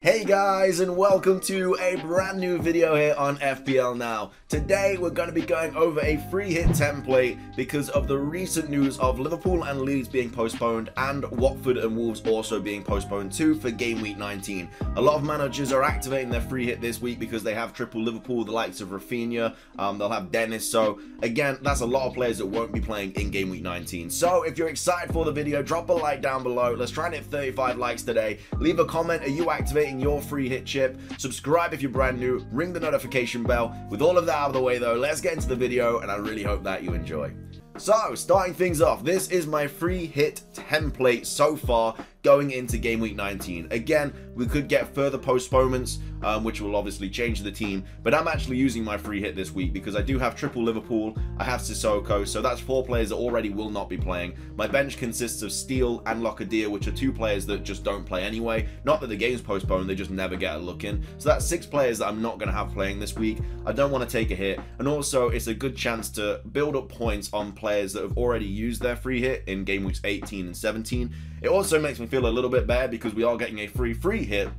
Hey guys, and welcome to a brand new video here on FPL Now. Today we're going to be going over a free hit template because of the recent news of Liverpool and Leeds being postponed and Watford and Wolves also being postponed too for game week 19. A lot of managers are activating their free hit this week because they have triple Liverpool, the likes of Rafinha, they'll have Dennis. So again, that's a lot of players that won't be playing in game week 19. So if you're excited for the video, drop a like down below. Let's try and hit 35 likes today. Leave a comment, are you activating your free hit chip? Subscribe if you're brand new, ring the notification bell. With all of that out of the way though, let's get into the video and I really hope that you enjoy. So, starting things off, this is my free hit template so far going into game week 19. Again, we could get further postponements, which will obviously change the team, but I'm actually using my free hit this week because I do have triple Liverpool, I have Sissoko, so that's 4 players that already will not be playing. My bench consists of Steele and Locadia, which are 2 players that just don't play anyway. Not that the game's postponed, they just never get a look in. So that's 6 players that I'm not going to have playing this week. I don't want to take a hit, and also it's a good chance to build up points on players that have already used their free hit in game weeks 18 and 17. It also makes me feel a little bit better because we are getting a free hit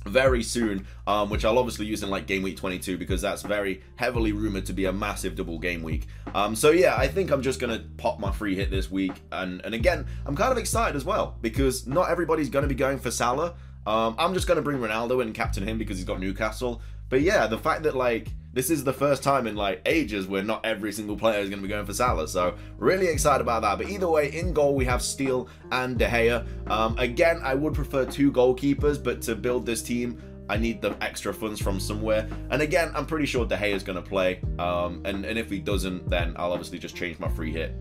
very soon, which I'll obviously use in like game week 22 because that's very heavily rumored to be a massive double game week. So yeah, I think I'm just gonna pop my free hit this week, and again, I'm kind of excited as well because not everybody's gonna be going for Salah. I'm just gonna bring Ronaldo and captain him because he's got Newcastle. But yeah, the fact that like this is the first time in like ages where not every single player is going to be going for Salah, so really excited about that. But either way, in goal we have Steele and De Gea. Again, I would prefer 2 goalkeepers, but to build this team I need the extra funds from somewhere. And again, I'm pretty sure De Gea is going to play, and if he doesn't, then I'll obviously just change my free hit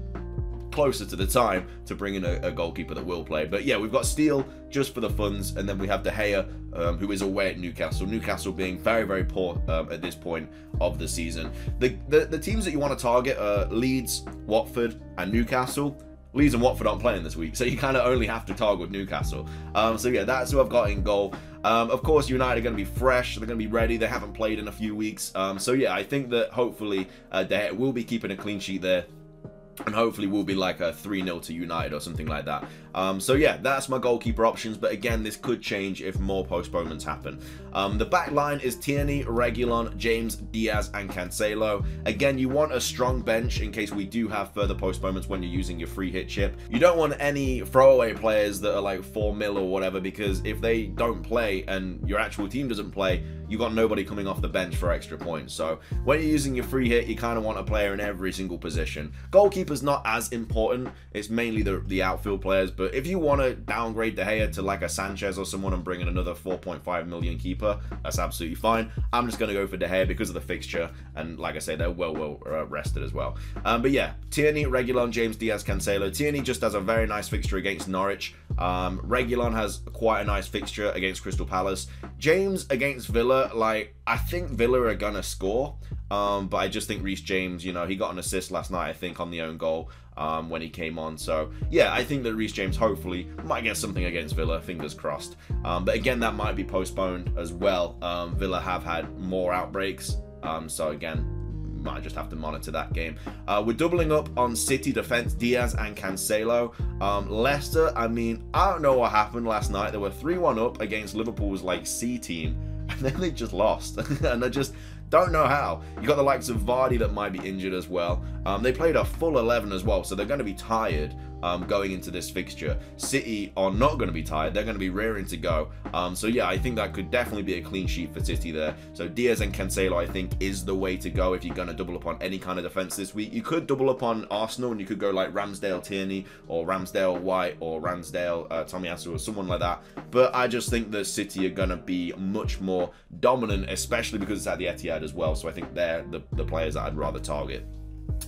closer to the time to bring in a goalkeeper that will play. But yeah, we've got Steele just for the funds, and then we have De Gea, who is away at Newcastle. Newcastle being very poor at this point of the season. The teams that you want to target are Leeds, Watford, and Newcastle. Leeds and Watford aren't playing this week, so you kind of only have to target Newcastle. So yeah, that's who I've got in goal. Of course, United are going to be fresh, they're going to be ready, they haven't played in a few weeks. So yeah, I think that hopefully De Gea will be keeping a clean sheet there, and hopefully we'll be like a 3-0 to United or something like that. So yeah, that's my goalkeeper options, but again, this could change if more postponements happen. The back line is Tierney, Reguilon, James, Diaz, and Cancelo. Again, you want a strong bench in case we do have further postponements when you're using your free hit chip. You don't want any throwaway players that are like 4 mil or whatever, because if they don't play and your actual team doesn't play, you got nobody coming off the bench for extra points. So when you're using your free hit, you kind of want a player in every single position. Goalkeeper's not as important, it's mainly the outfield players, but if you want to downgrade De Gea to like a Sanchez or someone and bring in another 4.5 million keeper, that's absolutely fine. I'm just going to go for De Gea because of the fixture, and like I say, they're well rested as well. But yeah, Tierney, Reguilon, James, Diaz, Cancelo. Tierney just has a very nice fixture against Norwich. Reguilon has quite a nice fixture against Crystal Palace. James against Villa, like, I think Villa are gonna score, but I just think Reece James, you know, he got an assist last night, I think, on the own goal when he came on. So yeah, I think that Reece James hopefully might get something against Villa, fingers crossed. But again, that might be postponed as well. Villa have had more outbreaks, so again, might just have to monitor that game. We're doubling up on City defense, Diaz and Cancelo. Leicester, I mean, I don't know what happened last night. They were 3-1 up against Liverpool's like C team, and then they just lost. And I just don't know how. You got the likes of Vardy that might be injured as well. They played a full 11 as well, so they're going to be tired going into this fixture. City are not going to be tired, they're going to be rearing to go. So yeah, I think that could definitely be a clean sheet for City there. So Diaz and Cancelo, I think, is the way to go if you're going to double up on any kind of defense this week. You could double up on Arsenal and you could go like Ramsdale Tierney or Ramsdale White or Ramsdale Tomiyasu or someone like that, but I just think that City are going to be much more dominant, especially because it's at the Etihad as well. So I think they're the players that I'd rather target.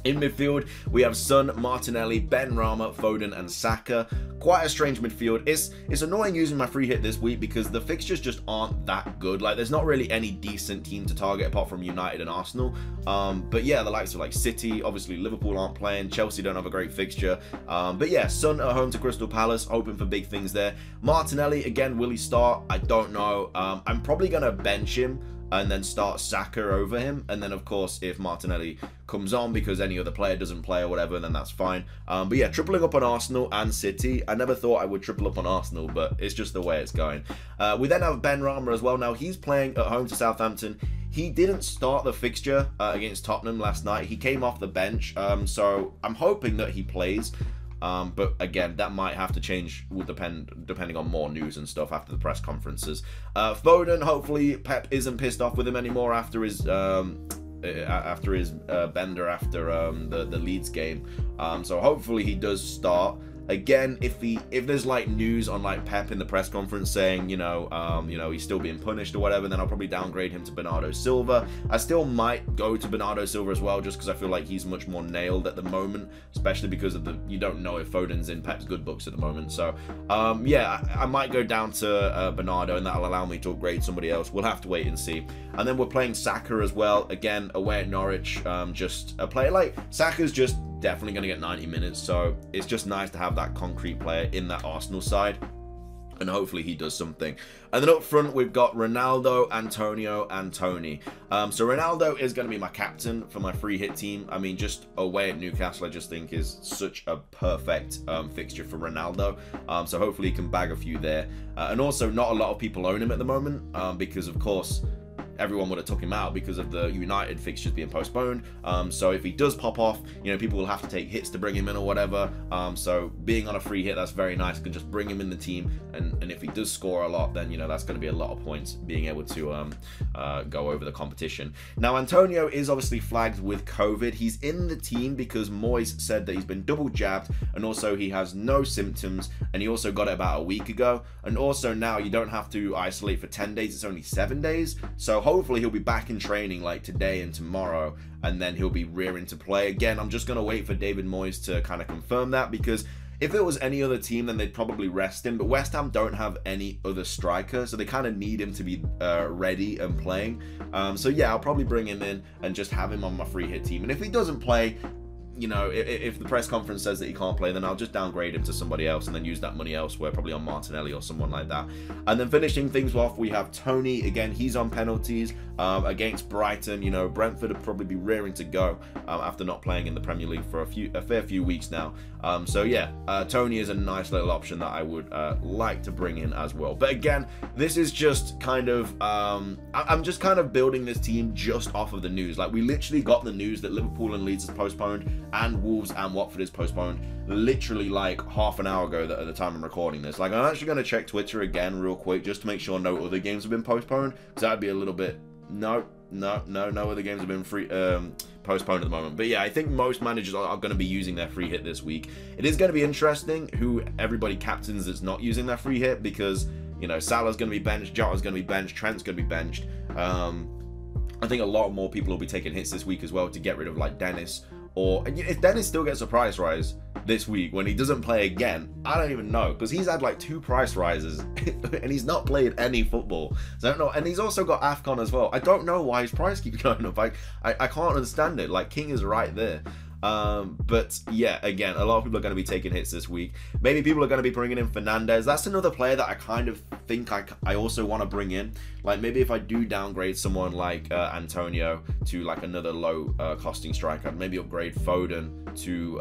In midfield, we have Son, Martinelli, Ben Rama, Foden, and Saka. Quite a strange midfield. It's annoying using my free hit this week because the fixtures just aren't that good. Like, there's not really any decent team to target apart from United and Arsenal. But yeah, the likes of like City, obviously Liverpool aren't playing, Chelsea don't have a great fixture. But yeah, Son at home to Crystal Palace, hoping for big things there. Martinelli, again, will he start? I don't know. I'm probably going to bench him. and then start Saka over him. And then, of course, if Martinelli comes on because any other player doesn't play or whatever, then that's fine. But yeah, tripling up on Arsenal and City. I never thought I would triple up on Arsenal, but it's just the way it's going. We then have Ben Rama as well. Now, he's playing at home to Southampton. He didn't start the fixture against Tottenham last night. He came off the bench, so I'm hoping that he plays. But again, that might have to change, will depending on more news and stuff after the press conferences. Foden, hopefully Pep isn't pissed off with him anymore after his bender after the Leeds game. So hopefully he does start. Again, if there's like news on like Pep in the press conference saying, you know, he's still being punished or whatever, then I'll probably downgrade him to Bernardo Silva. I still might go to Bernardo Silva as well, just because I feel like he's much more nailed at the moment, especially because of you don't know if Foden's in Pep's good books at the moment. So yeah, I might go down to Bernardo, and that'll allow me to upgrade somebody else. We'll have to wait and see. And then we're playing Saka as well, again away at Norwich. Just a player like Saka's just definitely going to get 90 minutes, so it's just nice to have that concrete player in that Arsenal side, and hopefully he does something. And then up front we've got Ronaldo, Antonio, and Tony. So Ronaldo is going to be my captain for my free hit team. I mean, just away at Newcastle I just think is such a perfect fixture for Ronaldo, so hopefully he can bag a few there. And also not a lot of people own him at the moment, because of course everyone would have took him out because of the United fixtures being postponed. So if he does pop off, you know, people will have to take hits to bring him in or whatever. So being on a free hit, that's very nice. You can just bring him in the team, and if he does score a lot, then, you know, that's going to be a lot of points being able to go over the competition. Now, Antonio is obviously flagged with COVID. He's in the team because Moyes said that he's been double jabbed, and also he has no symptoms, and he also got it about a week ago. And also now you don't have to isolate for 10 days, it's only 7 days. So hopefully he'll be back in training like today and tomorrow, and then he'll be rearing to play. Again, I'm just going to wait for David Moyes to kind of confirm that, because if it was any other team, then they'd probably rest him. But West Ham don't have any other striker, so they kind of need him to be ready and playing. So yeah, I'll probably bring him in and just have him on my free hit team. And if he doesn't play, you know, if the press conference says that he can't play, then I'll just downgrade him to somebody else and then use that money elsewhere, probably on Martinelli or someone like that. And then finishing things off, we have Tony. Again, he's on penalties against Brighton. You know, Brentford will probably be rearing to go after not playing in the Premier League for a fair few weeks now. So yeah, Tony is a nice little option that I would like to bring in as well. But again, this is just kind of, I'm just kind of building this team just off of the news. Like, we literally got the news that Liverpool and Leeds is postponed, and Wolves and Watford is postponed literally like half an hour ago at the time I'm recording this. Like, I'm actually going to check Twitter again real quick just to make sure no other games have been postponed, because that'd be a little bit, no other games have been postponed at the moment. But yeah, I think most managers are going to be using their free hit this week. It is going to be interesting who everybody captains that's not using their free hit, because, you know, Salah's going to be benched, Jota's going to be benched, Trent's going to be benched. I think a lot more people will be taking hits this week as well to get rid of like Dennis. Or if Dennis still gets a price rise this week when he doesn't play again, I don't even know, because he's had like 2 price rises and he's not played any football. So I don't know. And he's also got AFCON as well. I don't know why his price keeps going up. I can't understand it. Like, King is right there. But yeah, again, a lot of people are going to be taking hits this week. Maybe people are going to be bringing in Fernandes. That's another player that I kind of think I also want to bring in. Like, maybe if I do downgrade someone like Antonio to like another low costing striker, I'd maybe upgrade Foden to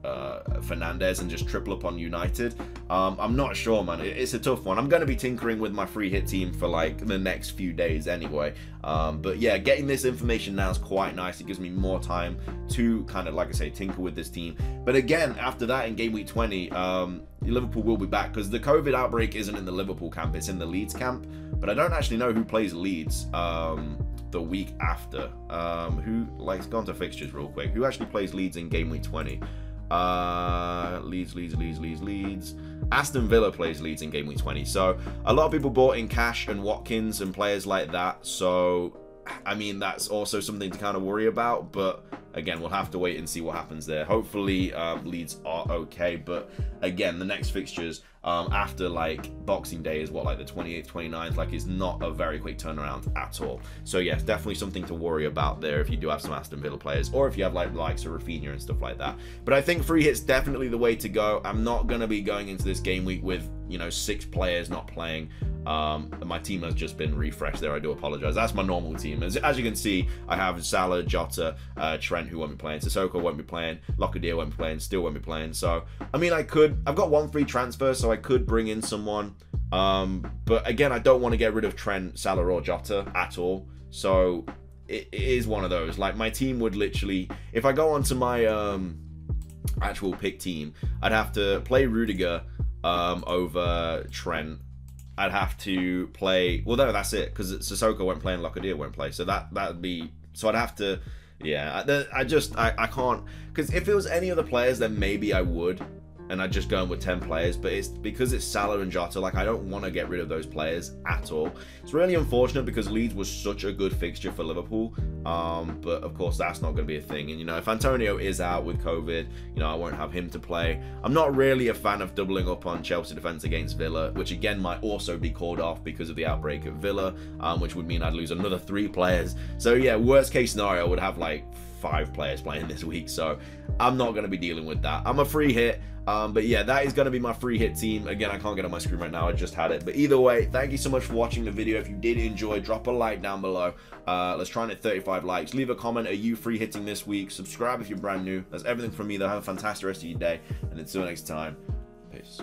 Fernandes and just triple up on United. I'm not sure, man. It's a tough one. I'm going to be tinkering with my free hit team for like the next few days anyway. But yeah, getting this information now is quite nice. It gives me more time to kind of, like I say, tinker with this team. But again, after that, in game week 20, Liverpool will be back, because the COVID outbreak isn't in the Liverpool camp, it's in the Leeds camp. But I don't actually know who plays Leeds the week after. Let's go on to fixtures real quick. Who actually plays Leeds in game week 20? Leeds. Aston Villa plays Leeds in game week 20. So a lot of people bought in Cash and Watkins and players like that. So I mean, that's also something to kind of worry about. But again, we'll have to wait and see what happens there. Hopefully Leeds are okay. But again, the next fixtures after like Boxing Day is what, like the 28th, 29th. Like, it's not a very quick turnaround at all. So yes, definitely something to worry about there if you do have some Aston Villa players, or if you have like likes of Rafinha and stuff like that. But I think free hit's definitely the way to go. I'm not going to be going into this game week with you know, 6 players not playing. My team has just been refreshed there. I do apologize. That's my normal team. As you can see, I have Salah, Jota, Trent, who won't be playing, Sissoko won't be playing, Lockyer won't be playing, still won't be playing. So I mean, I've got 1 free transfer, so I could bring in someone, but again, I don't want to get rid of Trent, Salah, or Jota at all. So it is one of those. Like, my team would literally, if I go onto my actual pick team, I'd have to play Rudiger over Trent. I'd have to play, well, no, that's it, because Sissoko won't play and Lockyer won't play. So that'd be, so I'd have to, yeah, I can't, because if it was any other players, then maybe I would, and I'd just go in with 10 players, but it's because it's Salah and Jota, like, I don't want to get rid of those players at all. It's really unfortunate because Leeds was such a good fixture for Liverpool, but of course that's not going to be a thing. And, you know, if Antonio is out with COVID, you know, I won't have him to play. I'm not really a fan of doubling up on Chelsea defense against Villa, which again might also be called off because of the outbreak at Villa, which would mean I'd lose another 3 players. So yeah, worst case scenario, I would have like 5 players playing this week, so I'm not going to be dealing with that. I'm a free hit, but yeah, that is going to be my free hit team. Again, I can't get on my screen right now, I just had it, but either way, thank you so much for watching the video. If you did enjoy, drop a like down below. Let's try and hit 35 likes. Leave a comment, are you free hitting this week? Subscribe if you're brand new. That's everything from me though. Have a fantastic rest of your day, and until next time, peace.